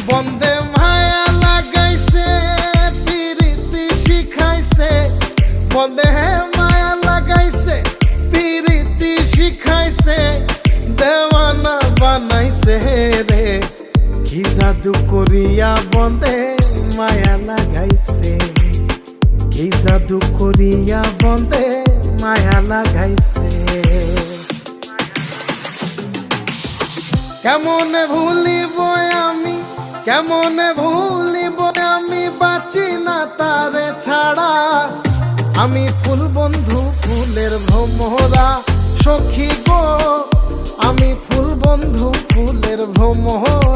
বন্দে মায়া লাগাইছে পিরিতি শিখাইছে, বন্দে মায়া লাগাইছে পিরিতি শিখাইছে, দেওয়ানা বানাইছে রে। কি জাদু করিয়া বন্দে মায়া লাগাইছে, কি জাদু করিয়া বন্দে মায়া লাগাইছে। কেমনে ভুলিব আমি, কেমনে ভুলিব আমি, বাঁচি না তারে ছাড়া। আমি ফুল বন্ধু ফুলের ভ্রমরা সখী গো, আমি ফুল বন্ধু ফুলের ভ্রমরা।